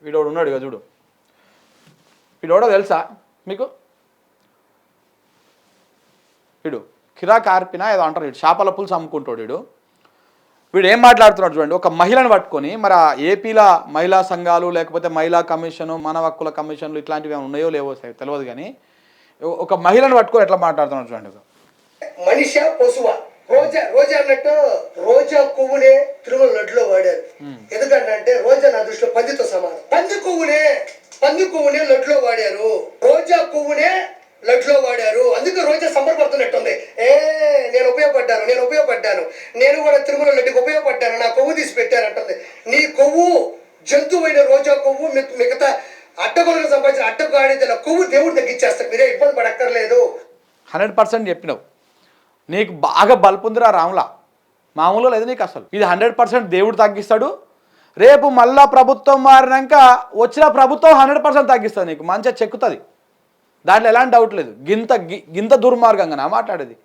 వీడోడు ఉన్నాడు ఇక చూడు, వీడోడో తెలుసా మీకు? వీడు కిరా కార్పినా ఏదో అంటారు, వీడు చేపల పులుసు అమ్ముకుంటాడు. వీడు ఏం మాట్లాడుతున్నాడు చూడండి. ఒక మహిళను పట్టుకొని, మరి ఏపీలో మహిళా సంఘాలు లేకపోతే మహిళా కమిషను, మానవ హక్కుల కమిషన్లు ఇట్లాంటివి ఏమైనా ఉన్నాయో లేవో తెలియదు, కానీ ఒక మహిళను పట్టుకొని ఎట్లా మాట్లాడుతున్నాడు చూడండి. మనిష పశువ రోజా రోజా అన్నట్టు రోజా కొవ్వునే తిరుమల లడ్డులో వాడారు. ఎందుకంటే రోజా నా దృష్టిలో పందితో సమానం. పంది కొవ్వునే లడ్డులో వాడారు, రోజా కొవ్వునే లడ్డులో వాడారు. అందుకే రోజా సంబరపడుతున్నట్టుంది. నేను ఉపయోగపడ్డాను, నేను కూడా తిరుమల లడ్డుకి ఉపయోగపడ్డాను, నా కొవ్వు తీసి పెట్టారంటుంది. నీ కొవ్వు జంతువైన రోజా కొవ్వు మిగతా అడ్డగొలకు సంబంధించిన అడ్డగాడిదల కొవ్వు దేవుడు తగ్గించేస్తాడు, మీరే ఇబ్బంది పడక్కర్లేదు. 100% చెప్పినావు. నీకు బాగా బల్పుందిరా రాములా, మామూలుగా లేదు నీకు అసలు. ఇది 100% దేవుడు తగ్గిస్తాడు. రేపు మళ్ళా ప్రభుత్వం మారినాక వచ్చిన ప్రభుత్వం 100% తగ్గిస్తుంది, నీకు మంచిగా చెక్కుతుంది, దాంట్లో ఎలాంటి డౌట్ లేదు. గింత దుర్మార్గంగా నా మాట్లాడేది.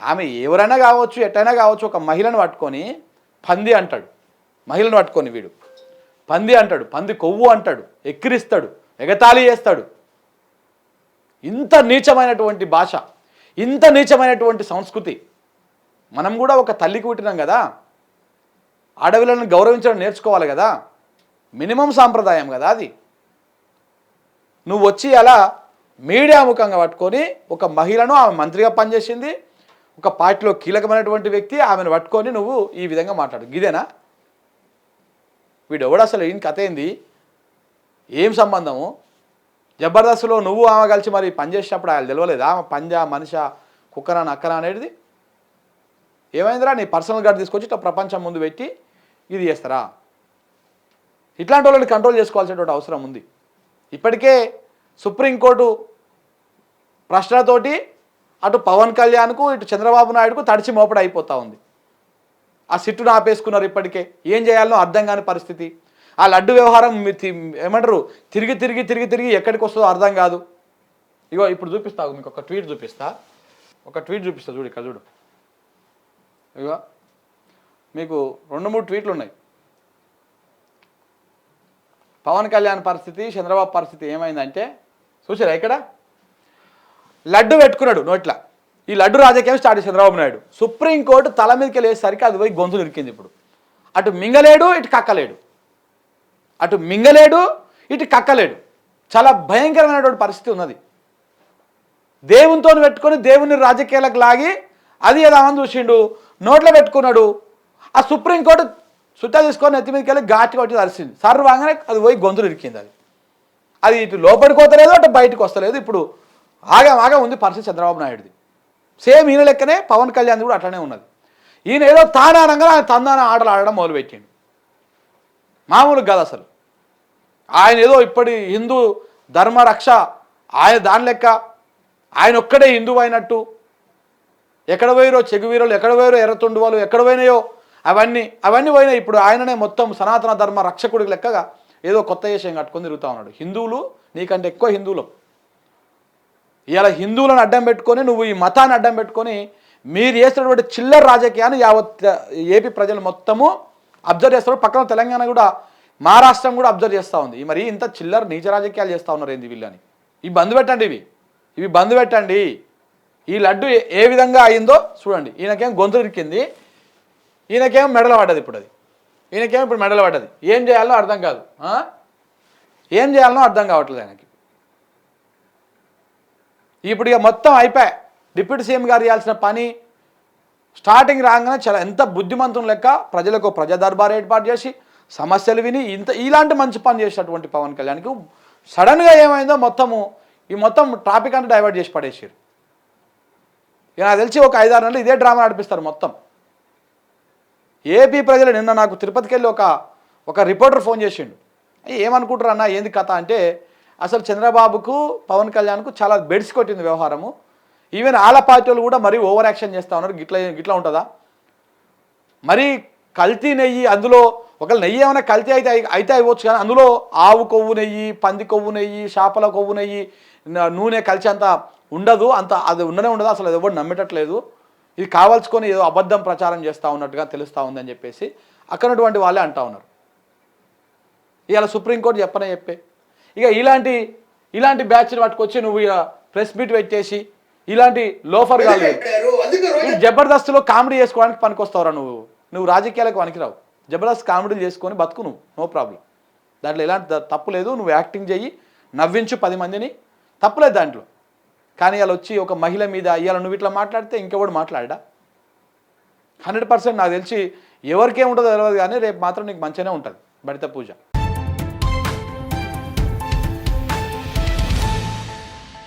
ఆమె ఎవరైనా కావచ్చు, ఎట్టైనా కావచ్చు, ఒక మహిళను పట్టుకొని పంది అంటాడు. మహిళను పట్టుకొని వీడు పంది అంటాడు, పంది కొవ్వు అంటాడు, ఎక్కిరిస్తాడు, ఎగతాళి చేస్తాడు. ఇంత నీచమైనటువంటి భాష, ఇంత నీచమైనటువంటి సంస్కృతి. మనం కూడా ఒక తల్లికి పుట్టినాం కదా, ఆడవిలను గౌరవించడం నేర్చుకోవాలి కదా, మినిమం సాంప్రదాయం కదా అది. నువ్వు వచ్చి అలా మీడియా ముఖంగా పట్టుకొని ఒక మహిళను, ఆమె మంత్రిగా పనిచేసింది, ఒక పార్టీలో కీలకమైనటువంటి వ్యక్తి, ఆమెను పట్టుకొని నువ్వు ఈ విధంగా మాట్లాడు. ఇదేనా? వీడు ఎవడు అసలు? ఈయన కథ ఏంది? ఏం సంబంధము? జబర్దస్త్లో నువ్వు ఆమె కలిసి మరి పనిచేసేటప్పుడు ఆయన తెలియలేదా ఆమె పంజా మనిషా కుక్కరా నక్కరా అనేది? ఏమైందిరా? నీ పర్సనల్ గార్డ్ తీసుకొచ్చి ఇట్లా ప్రపంచం ముందు పెట్టి ఇది చేస్తారా? ఇట్లాంటి వాళ్ళని కంట్రోల్ చేసుకోవాల్సినటువంటి అవసరం ఉంది. ఇప్పటికే సుప్రీంకోర్టు ప్రశ్నలతోటి అటు పవన్ కళ్యాణ్కు ఇటు చంద్రబాబు నాయుడుకు తడిచి మోపడి అయిపోతూ ఉంది. ఆ సిట్టును ఆపేసుకున్నారు. ఇప్పటికే ఏం చేయాలనో అర్థం కాని పరిస్థితి. ఆ లడ్డు వ్యవహారం ఏమంటారు, తిరిగి తిరిగి తిరిగి తిరిగి ఎక్కడికి వస్తుందో అర్థం కాదు. ఇగో ఇప్పుడు చూపిస్తా, మీకు ఒక ట్వీట్ చూపిస్తా చూడు, ఇక్కడ చూడు. ఇగో మీకు 2-3 ట్వీట్లు ఉన్నాయి. పవన్ కళ్యాణ్ పరిస్థితి, చంద్రబాబు పరిస్థితి ఏమైందంటే చూసారా? ఇక్కడ లడ్డు పెట్టుకున్నాడు నోట్ల. ఈ లడ్డు రాజకీయం స్టార్ట్ చేసి చంద్రబాబు నాయుడు సుప్రీంకోర్టు తల మీదకి వెళ్ళేసరికి అది పోయి గొంతులు ఇరికింది. ఇప్పుడు అటు మింగలేడు, ఇటు కక్కలేడు, అటు మింగలేడు, ఇటు కక్కలేడు. చాలా భయంకరమైనటువంటి పరిస్థితి ఉన్నది. దేవునితో పెట్టుకొని దేవుని రాజకీయాలకు లాగి అది ఏదామని చూసిండు, నోట్లో పెట్టుకున్నాడు. ఆ సుప్రీంకోర్టు సుట్టా తీసుకొని ఎత్తి మీదకి వెళ్ళి ఘాటి కొట్టి తరిసింది. సర్వాగానే అది పోయి గొంతులు ఇరికింది. అది ఇటు లోపలికి వస్తలేదు, అటు బయటకు వస్తలేదు. ఇప్పుడు ఆగా ఉంది పరిస్థితి చంద్రబాబు నాయుడుది. సేమ్ ఈయన లెక్కనే పవన్ కళ్యాణ్ కూడా అట్లనే ఉన్నది. ఈయన ఏదో తానానంగా ఆయన తందాన ఆటలు ఆడడం మొదలుపెట్టిండు. మామూలు కాదు అసలు. ఆయన ఏదో ఇప్పటి హిందూ ధర్మరక్ష, ఆయన దాని లెక్క ఆయన ఒక్కడే హిందువు అయినట్టు. ఎక్కడ పోయిరో చెగువీరులు, ఎక్కడ పోయారో ఎర్రతుండు వాళ్ళు, ఎక్కడ పోయినాయో అవన్నీ పోయినాయి. ఇప్పుడు ఆయననే మొత్తం సనాతన ధర్మ రక్షకుడికి లెక్కగా ఏదో కొత్త విషయం కట్టుకొని తిరుగుతూ ఉన్నాడు. హిందువులు నీకంటే ఎక్కువ హిందువులు. ఇలా హిందువులను అడ్డం పెట్టుకొని, నువ్వు ఈ మతాన్ని అడ్డం పెట్టుకొని మీరు చేస్తున్నటువంటి చిల్లర రాజకీయాన్ని యావత్ ఏపీ ప్రజలు మొత్తము అబ్జర్వ్ చేస్తారు. పక్కన తెలంగాణ కూడా, మహారాష్ట్రం కూడా అబ్జర్వ్ చేస్తూ ఉంది. మరి ఇంత చిల్లర నీచ రాజకీయాలు చేస్తూ ఉన్నారు ఏంది వీళ్ళని? ఇవి బంద్ పెట్టండి, ఇవి బంద్ పెట్టండి. ఈ లడ్డు ఏ విధంగా అయిందో చూడండి. ఈయనకేం గొంతు ఇరికింది, ఈయనకేం మెడల పడ్డది. ఇప్పుడు మెడల పడ్డది. ఏం చేయాలో అర్థం కాదు, ఏం చేయాలనో అర్థం కావట్లేదు ఆయనకి. ఇప్పుడు ఇక మొత్తం అయిపోయి డిప్యూటీ సీఎం గారు చేయాల్సిన పని స్టార్టింగ్ రాగానే చాలా ఎంత బుద్ధిమంతం లెక్క ప్రజలకు ప్రజా దర్బార్ ఏర్పాటు చేసి సమస్యలు విని ఇలాంటి మంచి పని చేసినటువంటి పవన్ కళ్యాణ్కి సడన్గా ఏమైందో మొత్తం టాపిక్ అంతా డైవర్ట్ చేసి పడేసారు. ఇక నాకు తెలిసి ఒక 5-6 నెలలు ఇదే డ్రామా నడిపిస్తారు మొత్తం. ఏపీ ప్రజలు నిన్న నాకు తిరుపతికి వెళ్ళి ఒక రిపోర్టర్ ఫోన్ చేసిండు. ఏమనుకుంటారు అన్న ఏంది కథ అంటే, అసలు చంద్రబాబుకు పవన్ కళ్యాణ్కు చాలా బెడ్స్ కొట్టింది వ్యవహారము. ఈవెన్ ఆల పార్టీ వాళ్ళు కూడా మరీ ఓవర్ యాక్షన్ చేస్తూ ఉన్నారు. గిట్లా ఉంటుందా? మరి కల్తీ నెయ్యి, అందులో ఒకవేళ నెయ్యి ఏమైనా కల్తీ అయితే అవ్వచ్చు, కానీ అందులో ఆవు కొవ్వు నెయ్యి, పంది కొవ్వు నెయ్యి, చేపల కొవ్వు నెయ్యి, నూనె కలిసి అంత ఉండదు, అది ఉండనే ఉండదు. అసలు అది ఎవరు నమ్మేటట్లేదు. ఇది కావాల్సుకొని ఏదో అబద్ధం ప్రచారం చేస్తూ ఉన్నట్టుగా తెలుస్తూ ఉందని చెప్పేసి అక్కడటువంటి వాళ్ళే అంటూ ఉన్నారు. ఇవాళ సుప్రీంకోర్టు చెప్పే ఇక ఇలాంటి బ్యాచ్ని పట్టుకొచ్చి నువ్వు ఇక ప్రెస్ మీట్ పెట్టేసి ఇలాంటి లోఫర్ కాదు పెట్టారు. అందుకే రోజా జబర్దస్త్లో కామెడీ చేసుకోవడానికి పనికొస్తావురా నువ్వు రాజకీయాలకు పనికిరావు. జబర్దస్త్ కామెడీలు చేసుకొని బతుకు నువ్వు, నో ప్రాబ్లం. దాంట్లో ఎలాంటి తప్పు లేదు. నువ్వు యాక్టింగ్ చెయ్యి, నవ్వించు 10 మందిని, తప్పులేదు దాంట్లో. కానీ ఇలా వచ్చి ఒక మహిళ మీద ఇవాళ నువ్వు ఇట్లా మాట్లాడితే ఇంకెవడు మాట్లాడా? 100% నాకు తెలిసి ఎవరికేముంటుందో తెలియదు, కానీ రేపు మాత్రం నీకు మంచిగానే ఉంటుంది బడిత పూజ.